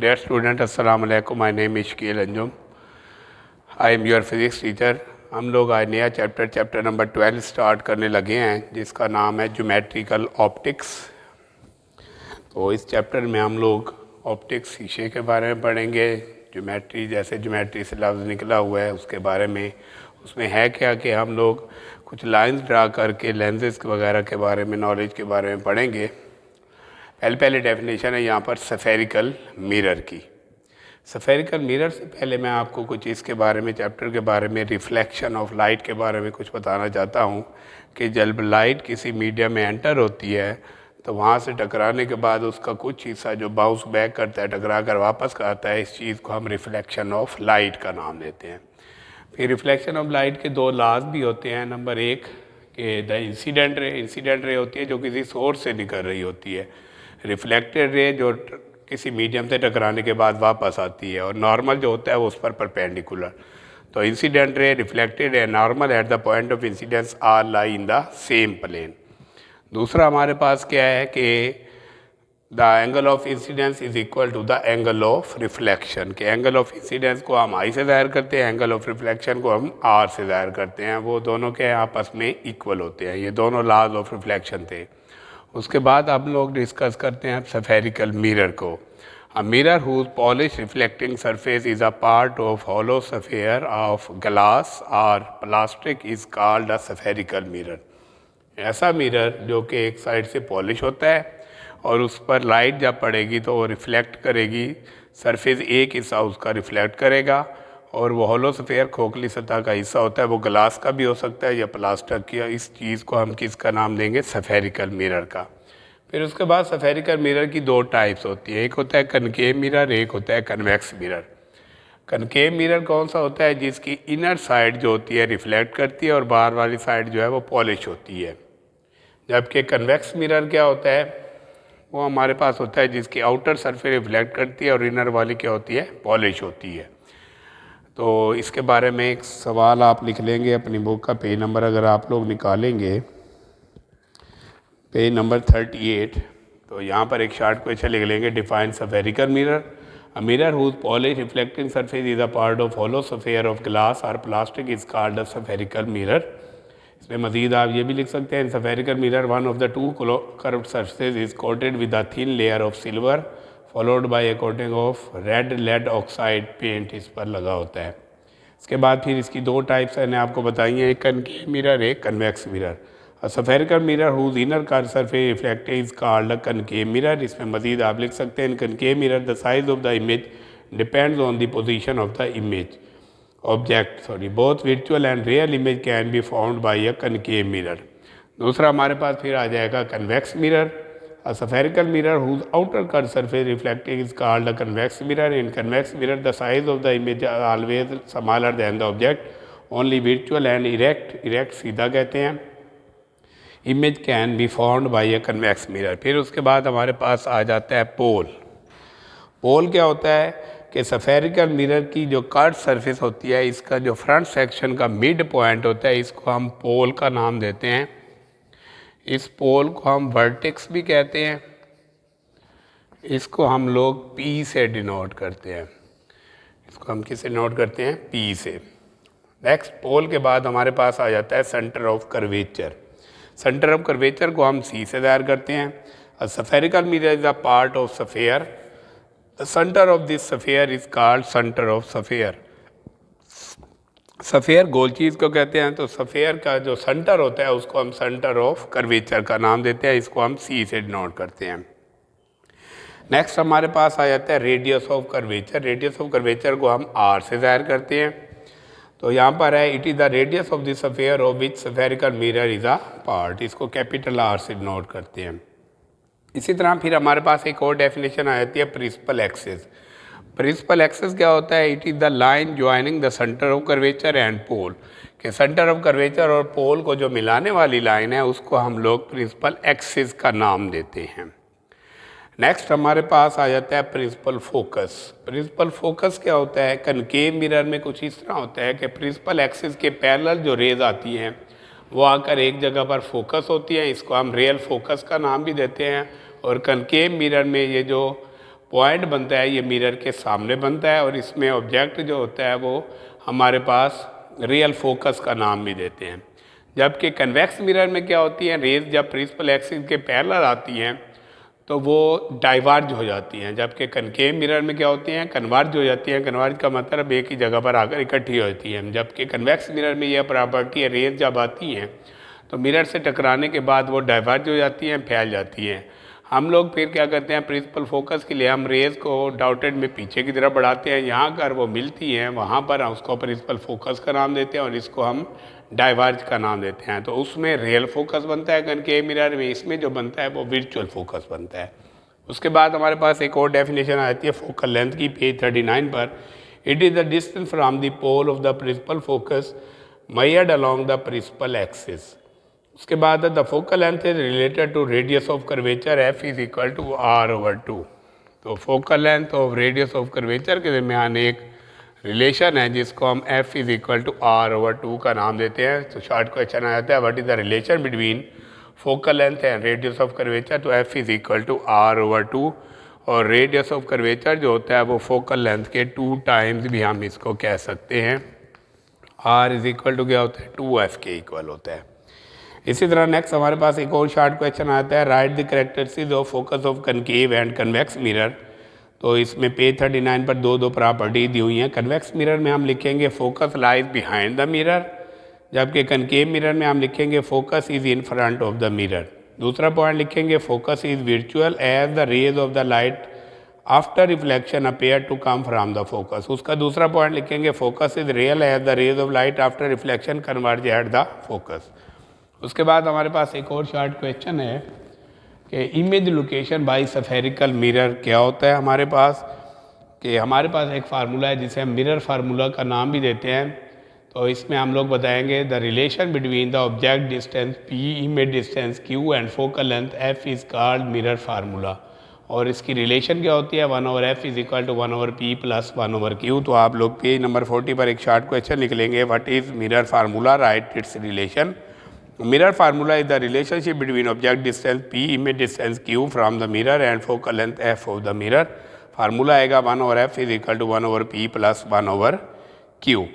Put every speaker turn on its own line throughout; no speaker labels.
Dear student, अस्सलाम वालेकुम. My name is Shkil Anjum. I am your physics teacher. हम लोग आज नया चैप्टर नंबर 12 स्टार्ट करने लगे हैं जिसका नाम है ज्योमेट्रिकल ऑप्टिक्स. तो इस चैप्टर में हम लोग ऑप्टिक्स शीशे के बारे में पढ़ेंगे. ज्योमेट्री, जैसे ज्योमेट्री से लफ्ज़ निकला हुआ है उसके बारे में, उसमें है क्या कि हम लोग कुछ लाइंस ड्रा करके लेंसेज वगैरह के बारे में, नॉलेज के बारे में पढ़ेंगे. पहले डेफिनेशन है यहाँ पर सफेरिकल मिरर की. सफेरिकल मिरर से पहले मैं आपको कुछ इसके बारे में, चैप्टर के बारे में, रिफ्लेक्शन ऑफ लाइट के बारे में कुछ बताना चाहता हूँ कि जब लाइट किसी मीडियम में एंटर होती है तो वहाँ से टकराने के बाद उसका कुछ हिस्सा जो बाउंस बैक करता है, टकरा कर वापस आता है, इस चीज़ को हम रिफ्लेक्शन ऑफ लाइट का नाम देते हैं. फिर रिफ्लेक्शन ऑफ लाइट के दो लॉज भी होते हैं. नंबर एक कि द इंसिडेंट रे होती है जो किसी सोर्स से निकल रही होती है. रिफ्लेक्टेड रे जो किसी मीडियम से टकराने के बाद वापस आती है, और नॉर्मल जो होता है वो उस पर परपेंडिकुलर. तो incident ray, reflected ray, normal at the point of incidence are lie in the same plane. दूसरा हमारे पास क्या है कि the angle of incidence is equal to the angle of reflection. के एंगल ऑफ इंसिडेंस को हम आई से ज़ाहिर करते हैं, एंगल ऑफ रिफ्लेक्शन को हम आर से ज़ाहिर करते हैं. वो दोनों के आपस में इक्वल होते हैं. ये दोनों लॉज ऑफ रिफ्लेक्शन थे. उसके बाद हम लोग डिस्कस करते हैं सफेरिकल मिरर को. A mirror whose polish reflecting surface is a part of hollow sphere of glass और plastic is called a spherical mirror. ऐसा मिरर जो कि एक साइड से पॉलिश होता है और उस पर लाइट जब पड़ेगी तो वो रिफ्लेक्ट करेगी. सरफेस एक हिस्सा उसका रिफ्लेक्ट करेगा और वो हॉलो सफेयर खोखली सतह का हिस्सा होता है. वो ग्लास का भी हो सकता है या प्लास्टिक की. इस चीज़ को हम किसका नाम देंगे? सफेरिकल मिरर का. फिर उसके बाद सफेरिकल मिरर की दो टाइप्स होती है. एक होता है कनकेव मिरर, एक होता है कन्वेक्स मिरर. कनकेव मिरर कौन सा होता है? जिसकी इनर साइड जो होती है रिफ्लेक्ट करती है और बाहर वाली साइड जो है वो पॉलिश होती है. जबकि कन्वेक्स मिरर क्या होता है? वो हमारे पास होता है जिसकी आउटर सरफेस रिफ्लेक्ट करती है और इनर वाली क्या होती है? पॉलिश होती है. तो इसके बारे में एक सवाल आप लिख लेंगे अपनी बुक का पेज नंबर अगर आप लोग निकालेंगे, पेज नंबर 38. तो यहाँ पर एक शॉर्ट क्वेश्चन लिख लेंगे. Define spherical mirror. A mirror whose polish reflecting surface is a part of hollow sphere of glass और plastic is called a spherical mirror. इसमें मजीद आप ये भी लिख सकते हैं, spherical mirror one of the two curved surface is coated with a thin layer of silver followed by a coating of red lead oxide paint इस पर लगा होता है. इसके बाद फिर इसकी दो टाइप्स मैंने आपको बताई हैं, एक कनकेव मिरर, एक convex mirror. Spherical mirror whose inner curve surface reflected is called a concave mirror. इसमें मजीद आप लिख सकते हैं, concave mirror the size of the image depends on the position of the image object. Both virtual and real image can be found by a concave mirror. दूसरा हमारे पास फिर आ जाएगा convex mirror. A spherical mirror whose outer curved surface reflecting is called a convex mirror. In convex mirror, the size of the image are always smaller than the object. Only virtual and erect सीधा कहते हैं, image can be found by a convex mirror. फिर उसके बाद हमारे पास आ जाता है पोल. पोल क्या होता है कि सफेरिकल मिरर की जो कर्व सरफेस होती है, इसका जो फ्रंट सेक्शन का मिड पॉइंट होता है, इसको हम पोल का नाम देते हैं. इस पोल को हम वर्टेक्स भी कहते हैं. इसको हम लोग P से डिनोट करते हैं. इसको हम किससे नोट करते हैं? P से. नेक्स्ट पोल के बाद हमारे पास आ जाता है centre of curvature. Centre of curvature को हम C से ज़ाहिर करते हैं. A spherical mirror is a part of sphere. The centre of this sphere is called centre of sphere. Sphere गोल चीज़ को कहते हैं, तो सफ़ेयर का जो सेंटर होता है उसको हम सेंटर ऑफ कर्वेचर का नाम देते हैं. इसको हम C से डिनोट करते हैं. नेक्स्ट हमारे पास आ जाता है radius of curvature. Radius of curvature को हम R से ज़ाहिर करते हैं. तो यहाँ पर है it is the radius of the sphere of which spherical mirror is a part. इसको कैपिटल R से डिनोट करते हैं. इसी तरह फिर हमारे पास एक और डेफिनेशन आ जाती है प्रिंसिपल एक्सिस. प्रिंसिपल एक्सिस क्या होता है? It is the line joining the centre of curvature and pole. के सेंटर ऑफ कर्वेचर और पोल को जो मिलाने वाली लाइन है उसको हम लोग प्रिंसिपल एक्सिस का नाम देते हैं. नेक्स्ट हमारे पास आ जाता है प्रिंसिपल फोकस. प्रिंसिपल फोकस क्या होता है? कनकेव मिरर में कुछ इस तरह होता है कि प्रिंसिपल एक्सिस के पैरेलल जो रेज आती हैं वो आकर एक जगह पर फोकस होती है. इसको हम रियल फोकस का नाम भी देते हैं. और कनकेव मिरर में ये जो पॉइंट बनता है ये मिरर के सामने बनता है और इसमें ऑब्जेक्ट जो होता है वो हमारे पास रियल फोकस का नाम भी देते हैं। जबकि कन्वेक्स मिरर में क्या होती है, रेज जब प्रिंसिपल एक्सिस के पैरेलल आती हैं तो वो डाइवर्ज हो जाती हैं, जबकि कनकेव मिरर में क्या होती हैं, कन्वर्ज हो जाती हैं। कन्वर्ज का मतलब एक ही जगह पर आकर इकट्ठी होती हैं। जबकि कन्वेक्स मिरर में यह प्रॉपर्टी है, रेज जब आती हैं तो मिरर से टकराने के बाद वो डाइवर्ज हो जाती हैं, फैल जाती हैं। हम लोग फिर क्या करते हैं, प्रिंसिपल फोकस के लिए हम रेज को डाउटेड में पीछे की तरफ बढ़ाते हैं। यहाँ कर वो मिलती हैं, वहाँ पर हम उसको प्रिंसिपल फोकस का नाम देते हैं और इसको हम डाइवर्ज का नाम देते हैं। तो उसमें रियल फोकस बनता है कनकेव मिरर में, इसमें जो बनता है वो वर्चुअल फोकस बनता है। उसके बाद हमारे पास एक और डेफिनेशन आती है फोकल लेंथ की, पेज 39 पर। It is the distance from the pole of the principal focus measured along the principal axis. उसके बाद the focal length is related to radius of curvature F is equal to r/2। तो focal length और radius of curvature के दरमियान एक relation है जिसको हम f is equal to r/2 का नाम देते हैं। तो शॉर्ट क्वेश्चन आ जाता है, what is the relation between focal length and radius of curvature. तो f is equal to r/2 और रेडियस ऑफ कर्वेचर जो होता है वो फोकल लेंथ के 2 टाइम्स भी हम इसको कह सकते हैं। r इज इक्वल टू क्या होता है, 2f के इक्वल होता है। इसी तरह नेक्स्ट हमारे पास एक और शॉर्ट क्वेश्चन आता है, right the characteristics of focus of concave and convex mirror. तो इसमें पेज 39 पर दो प्रॉपर्टी दी हुई हैं। कन्वेक्स मिरर में हम लिखेंगे focus lies behind the mirror, जबकि कनकेव मिरर में हम लिखेंगे focus is in front of the mirror. दूसरा पॉइंट लिखेंगे focus is virtual as the rays of the light after reflection appear to come from the focus. उसका दूसरा point लिखेंगे focus is real as the rays of light after reflection converge at the focus. उसके बाद हमारे पास एक और short question है कि image location bye spherical mirror क्या होता है। हमारे पास एक फार्मूला है जिसे हम मिरर फार्मूला का नाम भी देते हैं। तो इसमें हम लोग बताएंगे the relation between the object distance p, image distance q and focal length f is called mirror formula. और इसकी रिलेशन क्या होती है, 1/f is equal to 1/p plus 1/q। तो आप लोग पेज नंबर 40 पर एक शॉर्ट क्वेश्चन लिखेंगे, what is mirror formula, right it's relation. Mirror formula is the relationship between object distance p, image distance q from the mirror and focal length f of the mirror. Formula आएगा 1/f is equal to 1/p plus 1/q।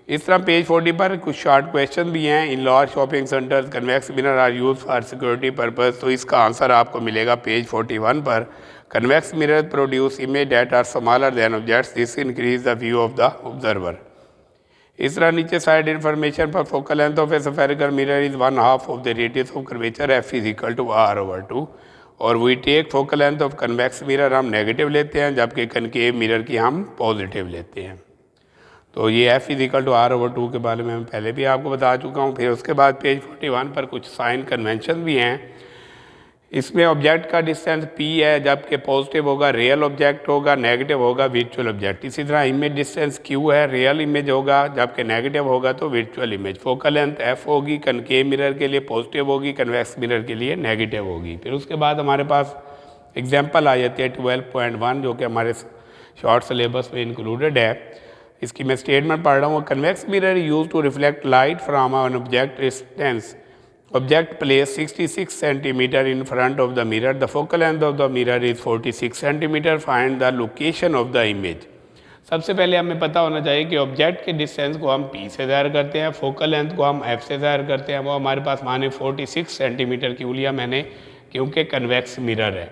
इस तरह page 40 पर कुछ short question भी हैं। In large shopping centres convex mirror are use for security purpose. तो इसका answer आपको मिलेगा पेज 41 पर। Convex mirror produce image that are smaller than objects, this increase the view of the observer. इस तरह नीचे साइड इन्फॉर्मेशन पर focal length of a spherical mirror is 1/2 of the radius of curvature f is equal to r/2। और we take focal length of convex mirror हम negative लेते हैं, जबकि concave mirror की हम पॉजिटिव लेते हैं। तो ये f is equal to r/2 के बारे में मैं पहले भी आपको बता चुका हूँ। फिर उसके बाद पेज 41 पर कुछ साइन कन्वेंशन भी हैं। इसमें ऑब्जेक्ट का डिस्टेंस p है, जबकि पॉजिटिव होगा रियल ऑब्जेक्ट होगा, नेगेटिव होगा वर्चुअल ऑब्जेक्ट। इसी तरह इमेज डिस्टेंस q है, रियल इमेज होगा, जबकि नेगेटिव होगा तो virtual image. Focal length f होगी, कनकेव मिरर के लिए पॉजिटिव होगी, कन्वेक्स मिरर के लिए नेगेटिव होगी। फिर उसके बाद हमारे पास एग्जाम्पल आ जाती है 12.1 जो कि हमारे शॉर्ट सिलेबस में इंक्लूडेड है। इसकी मैं स्टेटमेंट पढ़ रहा हूँ। Convex mirror use to reflect light from an object distance. Object placed 66 cm in front of the mirror. The focal length of the mirror is 46 cm. Find the location of the image. सबसे पहले हमें पता होना चाहिए कि object के distance को हम p से ज़ाहिर करते हैं, फोकल लेंथ को हम f से ज़ाहिर करते हैं। वो हमारे पास माने 46 सेंटीमीटर क्यों लिया मैंने, क्योंकि कन्वेक्स मिरर है।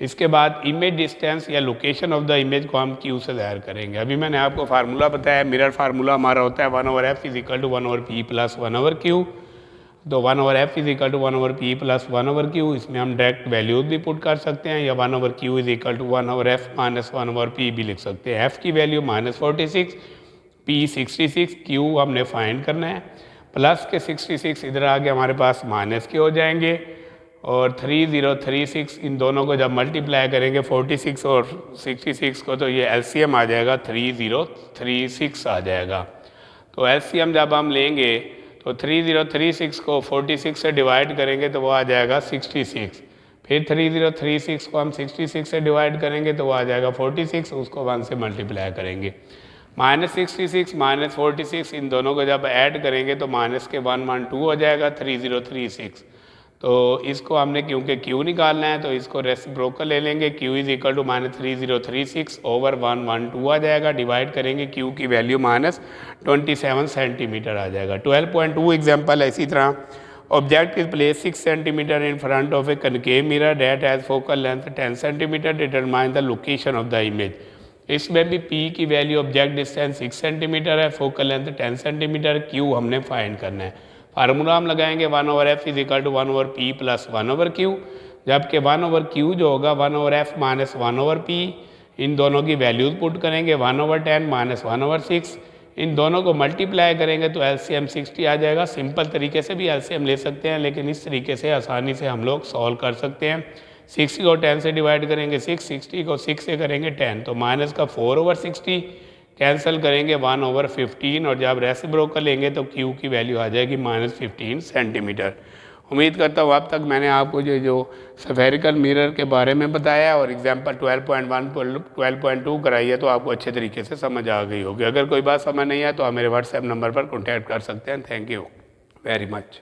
इसके बाद इमेज डिस्टेंस या लोकेशन ऑफ द इमेज को हम q से ज़ाहिर करेंगे। अभी मैंने आपको फार्मूला बताया, मिरर फार्मूला हमारा होता है 1/f is equal to 1/p plus 1/q। तो 1/f is equal to 1/p plus 1/q। इसमें हम डायरेक्ट वैल्यूज भी पुट कर सकते हैं या 1/q is equal to 1/f minus 1/p भी लिख सकते हैं। f की वैल्यू -46, p 66, q हमने फाइंड करना है। प्लस के 66 इधर आगे हमारे पास माइनस के हो जाएंगे और 3036 इन दोनों को जब मल्टीप्लाई करेंगे 46 और 66 को, तो ये LCM आ जाएगा 3036 आ जाएगा। तो LCM जब हम लेंगे तो 3036 को 46 से डिवाइड करेंगे तो वो आ जाएगा 66। फिर 3036 को हम 66 से डिवाइड करेंगे तो वो आ जाएगा 46, उसको 1 से मल्टीप्लाई करेंगे। -66 -46 इन दोनों को जब ऐड करेंगे तो माइनस के 1 1 2 हो जाएगा 3036। तो इसको हमने क्योंकि Q निकालना है तो इसको रेसिप्रोकल ले लेंगे, Q is equal to -3036 over 112 आ जाएगा, डिवाइड करेंगे Q की वैल्यू -27 सेंटीमीटर आ जाएगा। 12.2 एग्जाम्पल है इसी तरह। Object is place 6 centimetre in front of a concave mirror that has focal length 10 centimetre, determine the location of the image. इसमें भी P की वैल्यू ऑब्जेक्ट डिस्टेंस 6 सेंटीमीटर है, फोकल लेंथ 10 सेंटीमीटर, Q हमने find करना है। Formula हम लगाएंगे 1/f is equal to 1/p plus 1/q, जबकि 1/q जो होगा 1/f माइनस 1/p, इन दोनों की वैल्यूज पुट करेंगे 1/10 माइनस 1/6, इन दोनों को मल्टीप्लाई करेंगे तो LCM 60 आ जाएगा। सिंपल तरीके से भी LCM ले सकते हैं, लेकिन इस तरीके से आसानी से हम लोग सॉल्व कर सकते हैं। 60 को 10 से डिवाइड करेंगे 6, 60 को 6 से करेंगे 10, तो माइनस का 4/60, कैंसिल करेंगे 1/15, और जब रेसिप्रोकल लेंगे तो Q की वैल्यू आ जाएगी -15 सेंटीमीटर। उम्मीद करता हूँ अब तक मैंने आपको जो स्फेरिकल मिरर के बारे में बताया और एग्जांपल 12.1 12.2 कराई है तो आपको अच्छे तरीके से समझ आ गई होगी। अगर कोई बात समझ नहीं आए तो आप मेरे व्हाट्सएप नंबर पर कॉन्टैक्ट कर सकते हैं। Thank you very much.